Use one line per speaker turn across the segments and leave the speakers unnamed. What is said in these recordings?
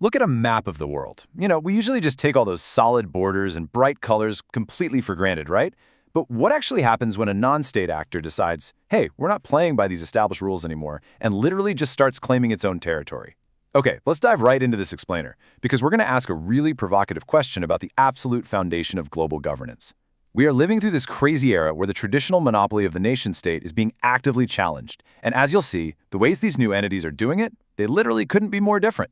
Look at a map of the world. We usually just take all those solid borders and bright colors completely for granted, right? But what actually happens when a non-state actor decides, hey, we're not playing by these established rules anymore, and literally just starts claiming its own territory? Okay, let's dive right into this explainer, because we're going to ask a really provocative question about the absolute foundation of global governance. We are living through this crazy era where the traditional monopoly of the nation-state is being actively challenged, and as you'll see, the ways these new entities are doing it, they literally couldn't be more different.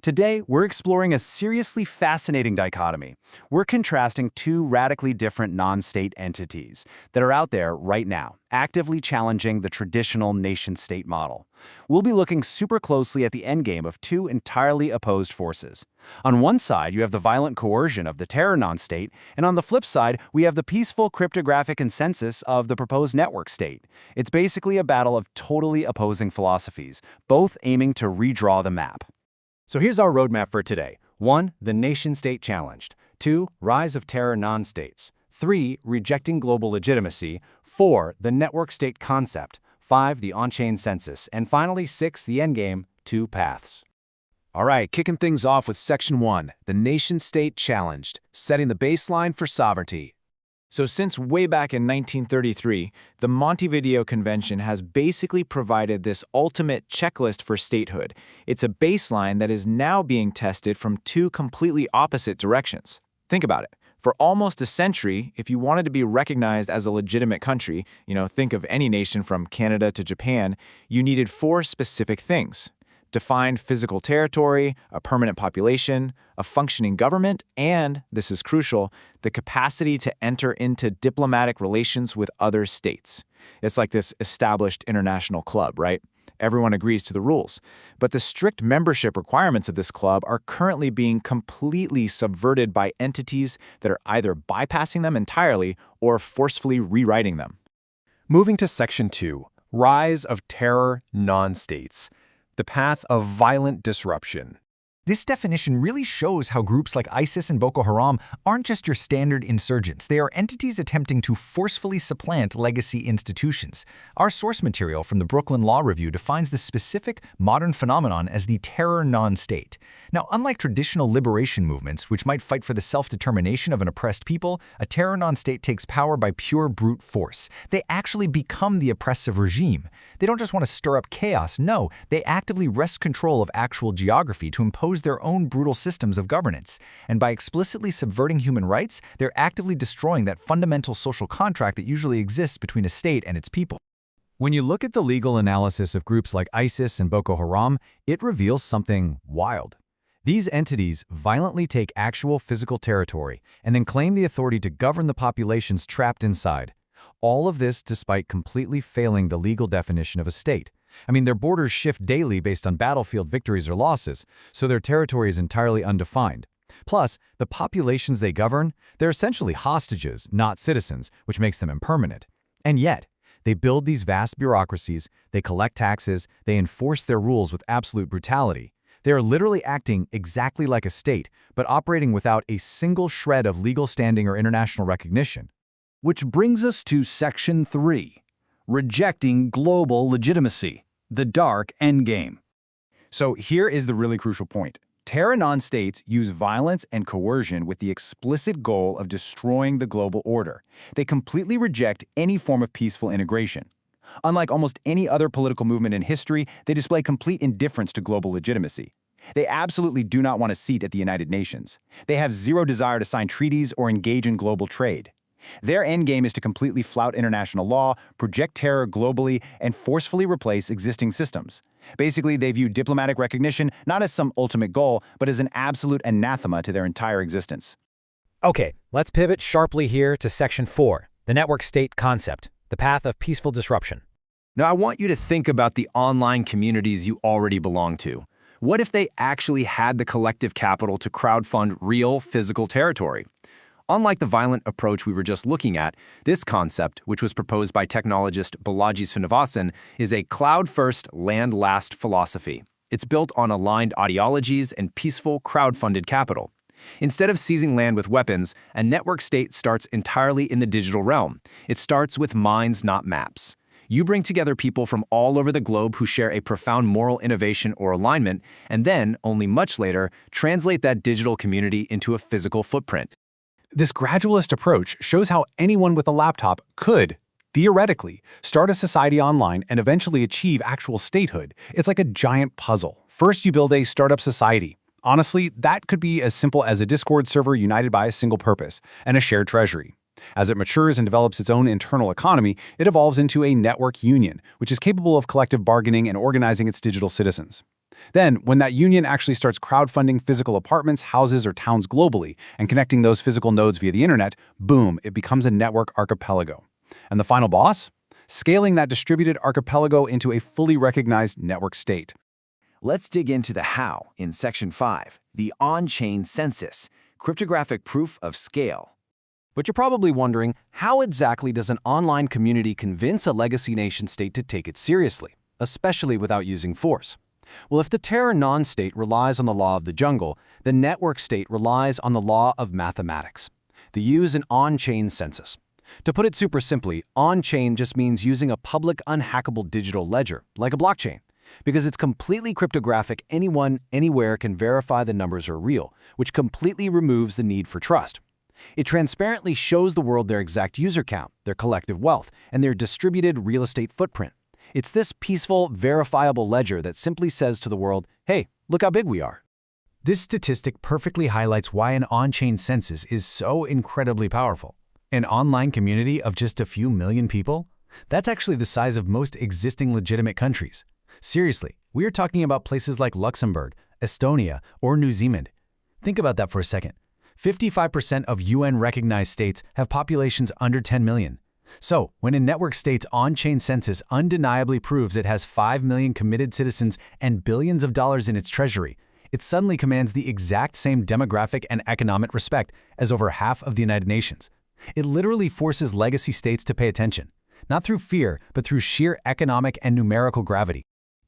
Today, we're exploring a seriously fascinating dichotomy. We're contrasting two radically different non-state entities that are out there right now, actively challenging the traditional nation-state model. We'll be looking super closely at the endgame of two entirely opposed forces. On one side, you have the violent coercion of the terror non-state, and on the flip side, we have the peaceful cryptographic consensus of the proposed network state. It's basically a battle of totally opposing philosophies, both aiming to redraw the map.
So here's our roadmap for today. 1. The nation-state challenged. 2. Rise of terror non-states. 3. Rejecting global legitimacy. 4. The network state concept. 5. The on-chain census. And finally, 6. The endgame, two paths.
All right, kicking things off with Section 1, the nation-state challenged, setting the baseline for sovereignty. So since way back in 1933, the Montevideo Convention has basically provided this ultimate checklist for statehood. It's a baseline that is now being tested from two completely opposite directions. Think about it. For almost a century, if you wanted to be recognized as a legitimate country, think of any nation from Canada to Japan, you needed four specific things: defined physical territory, a permanent population, a functioning government, and, this is crucial, the capacity to enter into diplomatic relations with other states. It's like this established international club, right? Everyone agrees to the rules. But the strict membership requirements of this club are currently being completely subverted by entities that are either bypassing them entirely or forcefully rewriting them.
Moving to Section 2, Rise of Terror Non-States. The path of violent disruption.
This definition really shows how groups like ISIS and Boko Haram aren't just your standard insurgents. They are entities attempting to forcefully supplant legacy institutions. Our source material from the Brooklyn Law Review defines this specific modern phenomenon as the terror non-state. Now, unlike traditional liberation movements, which might fight for the self-determination of an oppressed people, a terror non-state takes power by pure brute force. They actually become the oppressive regime. They don't just want to stir up chaos. No, they actively wrest control of actual geography to impose their own brutal systems of governance. And by explicitly subverting human rights, they're actively destroying that fundamental social contract that usually exists between a state and its people.
When you look at the legal analysis of groups like ISIS and Boko Haram, it reveals something wild. These entities violently take actual physical territory and then claim the authority to govern the populations trapped inside. All of this despite completely failing the legal definition of a state. Their borders shift daily based on battlefield victories or losses, so their territory is entirely undefined. Plus, the populations they govern, they're essentially hostages, not citizens, which makes them impermanent. And yet, they build these vast bureaucracies, they collect taxes, they enforce their rules with absolute brutality. They are literally acting exactly like a state, but operating without a single shred of legal standing or international recognition.
Which brings us to Section 3. Rejecting global legitimacy, the dark endgame.
So here is the really crucial point. Terror non-states use violence and coercion with the explicit goal of destroying the global order. They completely reject any form of peaceful integration. Unlike almost any other political movement in history, they display complete indifference to global legitimacy. They absolutely do not want a seat at the United Nations. They have zero desire to sign treaties or engage in global trade. Their endgame is to completely flout international law, project terror globally, and forcefully replace existing systems. Basically, they view diplomatic recognition not as some ultimate goal, but as an absolute anathema to their entire existence.
Okay, let's pivot sharply here to Section 4, the network state concept, the path of peaceful disruption.
Now, I want you to think about the online communities you already belong to. What if they actually had the collective capital to crowdfund real physical territory? Unlike the violent approach we were just looking at, this concept, which was proposed by technologist Balaji Srinivasan, is a cloud-first, land-last philosophy. It's built on aligned ideologies and peaceful, crowd-funded capital. Instead of seizing land with weapons, a network state starts entirely in the digital realm. It starts with mines, not maps.
You bring together people from all over the globe who share a profound moral innovation or alignment, and then, only much later, translate that digital community into a physical footprint.
This gradualist approach shows how anyone with a laptop could, theoretically, start a society online and eventually achieve actual statehood. It's like a giant puzzle. First, you build a startup society. Honestly, that could be as simple as a Discord server united by a single purpose and a shared treasury. As it matures and develops its own internal economy, it evolves into a network union, which is capable of collective bargaining and organizing its digital citizens. Then, when that union actually starts crowdfunding physical apartments, houses, or towns globally and connecting those physical nodes via the internet, boom, it becomes a network archipelago. And the final boss? Scaling that distributed archipelago into a fully recognized network state.
Let's dig into the how in Section 5, the on-chain census, cryptographic proof of scale. But you're probably wondering, how exactly does an online community convince a legacy nation-state to take it seriously, especially without using force? Well, if the terror non-state relies on the law of the jungle, the network state relies on the law of mathematics. They use an on-chain census. To put it super simply, on-chain just means using a public unhackable digital ledger, like a blockchain. Because it's completely cryptographic, anyone, anywhere can verify the numbers are real, which completely removes the need for trust. It transparently shows the world their exact user count, their collective wealth, and their distributed real estate footprint. It's this peaceful, verifiable ledger that simply says to the world, hey, look how big we are.
This statistic perfectly highlights why an on-chain census is so incredibly powerful. An online community of just a few million people? That's actually the size of most existing legitimate countries. Seriously, we are talking about places like Luxembourg, Estonia, or New Zealand. Think about that for a second. 55% of UN-recognized states have populations under 10 million. So, when a network state's on-chain census undeniably proves it has 5 million committed citizens and billions of dollars in its treasury, it suddenly commands the exact same demographic and economic respect as over half of the United Nations. It literally forces legacy states to pay attention, not through fear, but through sheer economic and numerical gravity.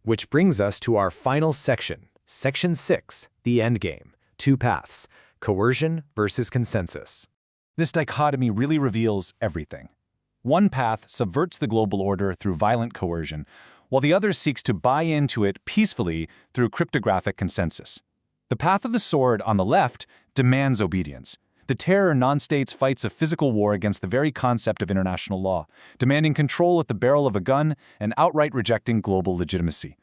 Which brings us to our final section, Section 6, the endgame, 2 paths. Coercion versus consensus.
This dichotomy really reveals everything. One path subverts the global order through violent coercion, while the other seeks to buy into it peacefully through cryptographic consensus. The path of the sword on the left demands obedience. The terror non-states fights a physical war against the very concept of international law, demanding control at the barrel of a gun and outright rejecting global legitimacy.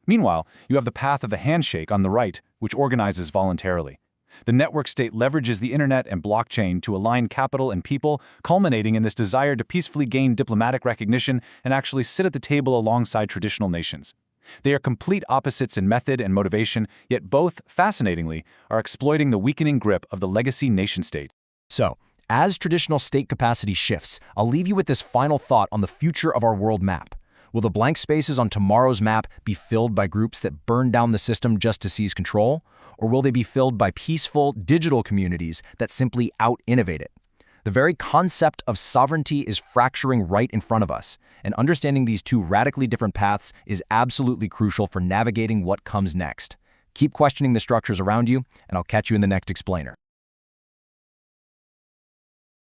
Meanwhile, you have the path of the handshake on the right, which organizes voluntarily. The network state leverages the internet and blockchain to align capital and people, culminating in this desire to peacefully gain diplomatic recognition and actually sit at the table alongside traditional nations. They are complete opposites in method and motivation, yet both, fascinatingly, are exploiting the weakening grip of the legacy nation-state.
So, as traditional state capacity shifts, I'll leave you with this final thought on the future of our world map. Will the blank spaces on tomorrow's map be filled by groups that burn down the system just to seize control? Or will they be filled by peaceful, digital communities that simply out-innovate it? The very concept of sovereignty is fracturing right in front of us, and understanding these two radically different paths is absolutely crucial for navigating what comes next. Keep questioning the structures around you, and I'll catch you in the next explainer.